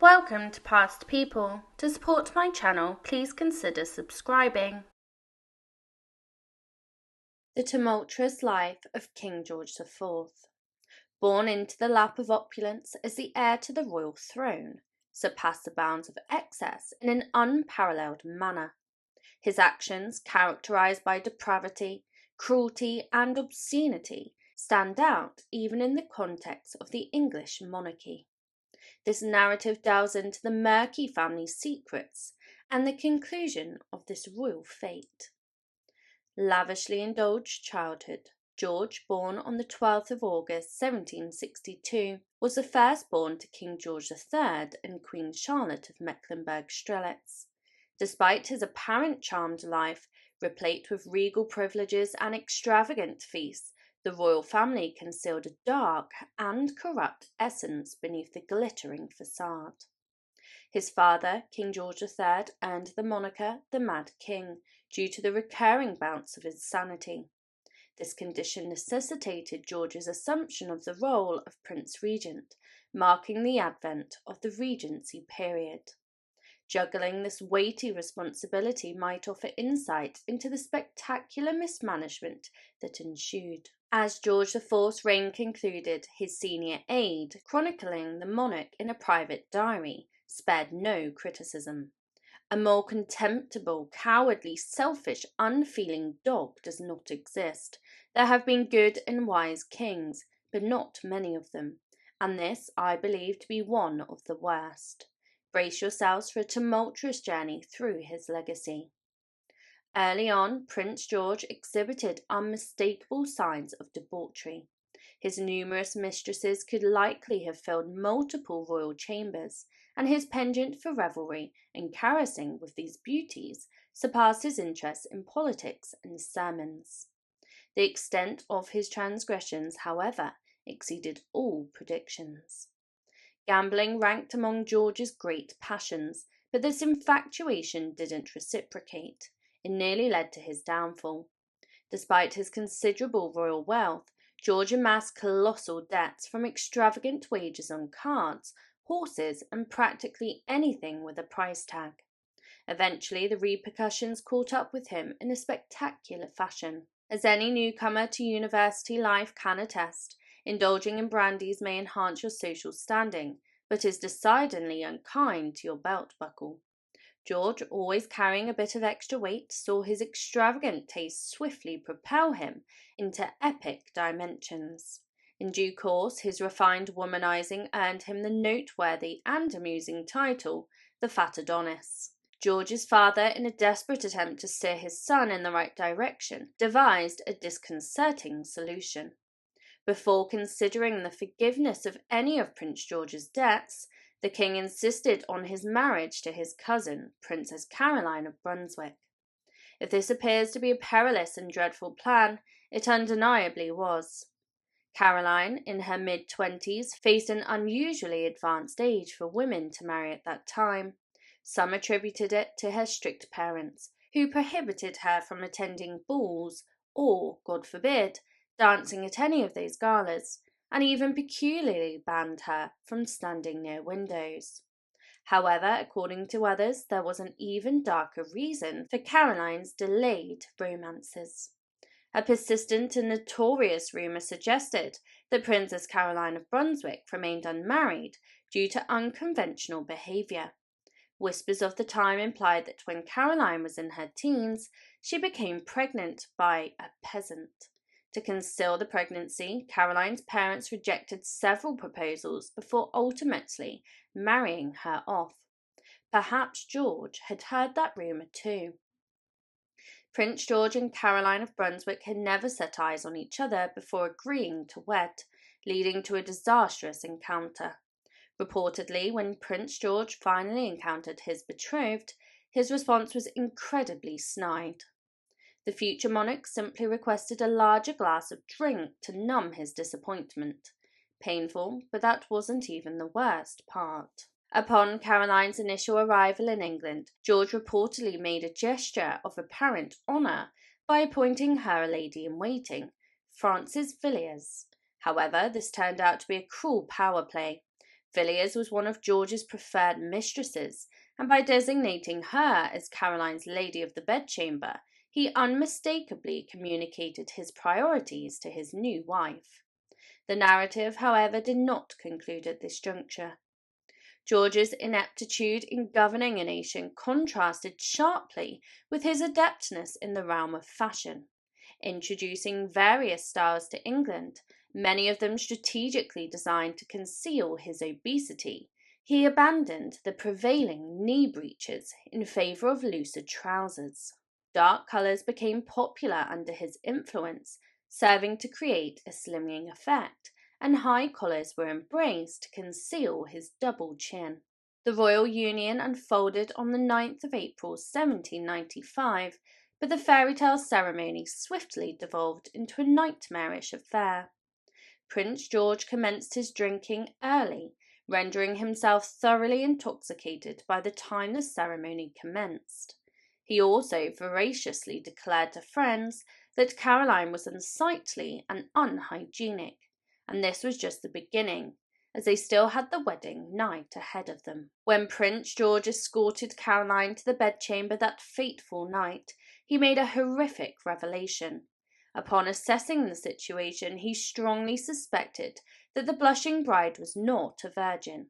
Welcome to Past People. To support my channel, please consider subscribing. The tumultuous life of King George IV. Born into the lap of opulence as the heir to the royal throne, surpassed the bounds of excess in an unparalleled manner. His actions, characterized by depravity, cruelty, and obscenity, stand out even in the context of the English monarchy. This narrative delves into the murky family secrets and the conclusion of this royal fate. Lavishly indulged childhood. George, born on the 12th of August 1762, was the firstborn to King George III and Queen Charlotte of Mecklenburg-Strelitz. Despite his apparent charmed life, replete with regal privileges and extravagant feasts, the royal family concealed a dark and corrupt essence beneath the glittering facade. His father, King George III, earned the moniker the Mad King due to the recurring bouts of insanity. This condition necessitated George's assumption of the role of Prince Regent, marking the advent of the Regency period. Juggling this weighty responsibility might offer insight into the spectacular mismanagement that ensued. As George IV's reign concluded, his senior aide, chronicling the monarch in a private diary, spared no criticism. A more contemptible, cowardly, selfish, unfeeling dog does not exist. There have been good and wise kings, but not many of them, and this I believe to be one of the worst. Brace yourselves for a tumultuous journey through his legacy. Early on, Prince George exhibited unmistakable signs of debauchery. His numerous mistresses could likely have filled multiple royal chambers, and his penchant for revelry and carousing with these beauties surpassed his interest in politics and sermons. The extent of his transgressions, however, exceeded all predictions. Gambling ranked among George's great passions, but this infatuation didn't reciprocate. It nearly led to his downfall. Despite his considerable royal wealth, George amassed colossal debts from extravagant wagers on cards, horses, and practically anything with a price tag. Eventually, the repercussions caught up with him in a spectacular fashion. As any newcomer to university life can attest, indulging in brandies may enhance your social standing, but is decidedly unkind to your belt buckle. George, always carrying a bit of extra weight, saw his extravagant taste swiftly propel him into epic dimensions. In due course, his refined womanizing earned him the noteworthy and amusing title, the Fat Adonis. George's father, in a desperate attempt to steer his son in the right direction, devised a disconcerting solution. Before considering the forgiveness of any of Prince George's debts, the king insisted on his marriage to his cousin, Princess Caroline of Brunswick. If this appears to be a perilous and dreadful plan, it undeniably was. Caroline, in her mid-20s, faced an unusually advanced age for women to marry at that time. Some attributed it to her strict parents, who prohibited her from attending balls or, God forbid, dancing at any of those galas, and even peculiarly banned her from standing near windows. However, according to others, there was an even darker reason for Caroline's delayed romances. A persistent and notorious rumour suggested that Princess Caroline of Brunswick remained unmarried due to unconventional behaviour. Whispers of the time implied that when Caroline was in her teens, she became pregnant by a peasant. To conceal the pregnancy, Caroline's parents rejected several proposals before ultimately marrying her off. Perhaps George had heard that rumour too. Prince George and Caroline of Brunswick had never set eyes on each other before agreeing to wed, leading to a disastrous encounter. Reportedly, when Prince George finally encountered his betrothed, his response was incredibly snide. The future monarch simply requested a larger glass of drink to numb his disappointment. Painful, but that wasn't even the worst part. Upon Caroline's initial arrival in England, George reportedly made a gesture of apparent honour by appointing her a lady-in-waiting, Frances Villiers. However, this turned out to be a cruel power play. Villiers was one of George's preferred mistresses, and by designating her as Caroline's Lady of the Bedchamber, he unmistakably communicated his priorities to his new wife. The narrative, however, did not conclude at this juncture. George's ineptitude in governing a nation contrasted sharply with his adeptness in the realm of fashion. Introducing various styles to England, many of them strategically designed to conceal his obesity, he abandoned the prevailing knee breeches in favour of looser trousers. Dark colours became popular under his influence, serving to create a slimming effect, and high collars were embraced to conceal his double chin. The royal union unfolded on the 9th of April 1795, but the fairy tale ceremony swiftly devolved into a nightmarish affair. Prince George commenced his drinking early, rendering himself thoroughly intoxicated by the time the ceremony commenced. He also voraciously declared to friends that Caroline was unsightly and unhygienic, and this was just the beginning, as they still had the wedding night ahead of them. When Prince George escorted Caroline to the bedchamber that fateful night, he made a horrific revelation. Upon assessing the situation, he strongly suspected that the blushing bride was not a virgin.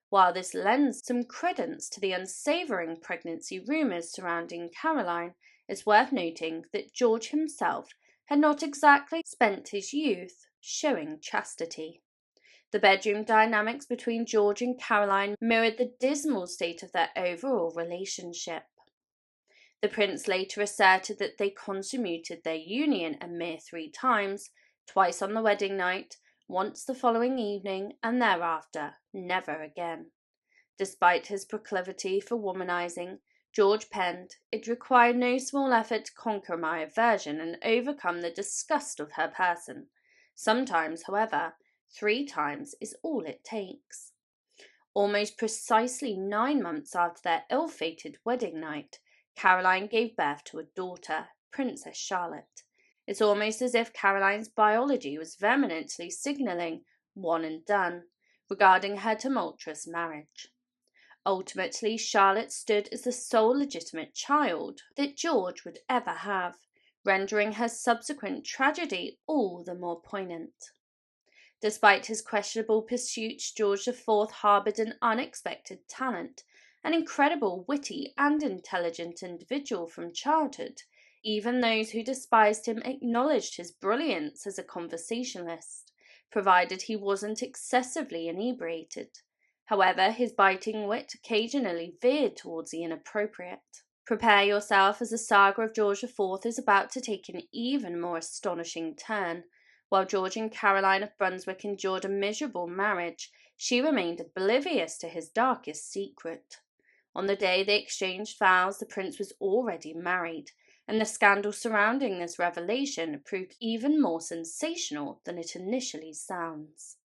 While this lends some credence to the unsavouring pregnancy rumours surrounding Caroline, it's worth noting that George himself had not exactly spent his youth showing chastity. The bedroom dynamics between George and Caroline mirrored the dismal state of their overall relationship. The prince later asserted that they consummated their union a mere 3 times, twice on the wedding night, once the following evening, and thereafter never again. Despite his proclivity for womanizing, George penned, "It required no small effort to conquer my aversion and overcome the disgust of her person. Sometimes, however, 3 times is all it takes." Almost precisely 9 months after their ill-fated wedding night, Caroline gave birth to a daughter, Princess Charlotte. It's almost as if Caroline's biology was vehemently signalling "one and done" regarding her tumultuous marriage. Ultimately, Charlotte stood as the sole legitimate child that George would ever have, rendering her subsequent tragedy all the more poignant. Despite his questionable pursuits, George IV harboured an unexpected talent, an incredible, witty and intelligent individual from childhood. Even those who despised him acknowledged his brilliance as a conversationalist, provided he wasn't excessively inebriated. However, his biting wit occasionally veered towards the inappropriate. Prepare yourself, as the saga of George IV is about to take an even more astonishing turn. While George and Caroline of Brunswick endured a miserable marriage, she remained oblivious to his darkest secret. On the day they exchanged vows, the prince was already married, and the scandal surrounding this revelation proved even more sensational than it initially sounds.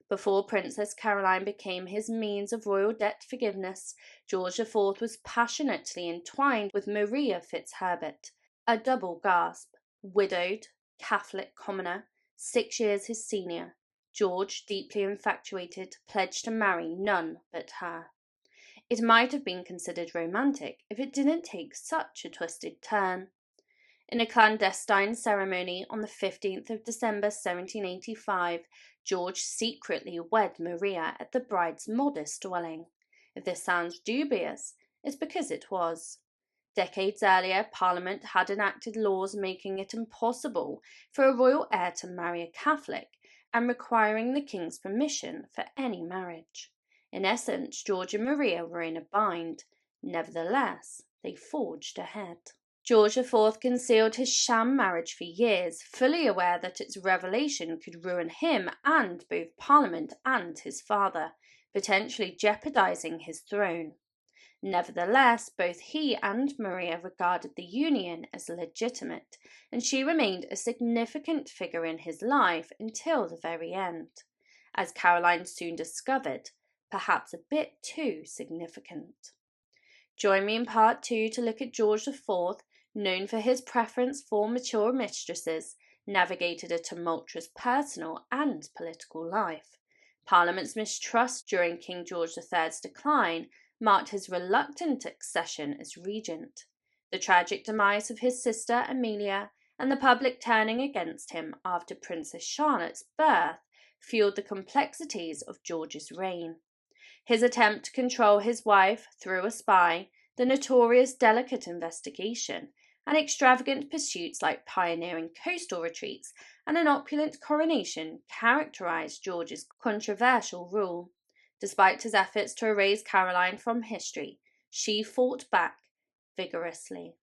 Before Princess Caroline became his means of royal debt forgiveness, George IV was passionately entwined with Maria Fitzherbert, a double gasp, widowed, Catholic commoner, 6 years his senior. George, deeply infatuated, pledged to marry none but her. It might have been considered romantic if it didn't take such a twisted turn. In a clandestine ceremony on the 15th of December 1785, George secretly wed Maria at the bride's modest dwelling. If this sounds dubious, it's because it was. Decades earlier, Parliament had enacted laws making it impossible for a royal heir to marry a Catholic and requiring the king's permission for any marriage. In essence, George and Maria were in a bind. Nevertheless, they forged ahead. George IV concealed his sham marriage for years, fully aware that its revelation could ruin him and both Parliament and his father, potentially jeopardizing his throne. Nevertheless, both he and Maria regarded the union as legitimate, and she remained a significant figure in his life until the very end. As Caroline soon discovered, perhaps a bit too significant. Join me in part 2 to look at George IV, known for his preference for mature mistresses, navigated a tumultuous personal and political life. Parliament's mistrust during King George III's decline marked his reluctant accession as regent. The tragic demise of his sister Amelia and the public turning against him after Princess Charlotte's birth fueled the complexities of George's reign. His attempt to control his wife through a spy, the notorious delicate investigation, and extravagant pursuits like pioneering coastal retreats and an opulent coronation characterized George's controversial rule. Despite his efforts to erase Caroline from history, she fought back vigorously.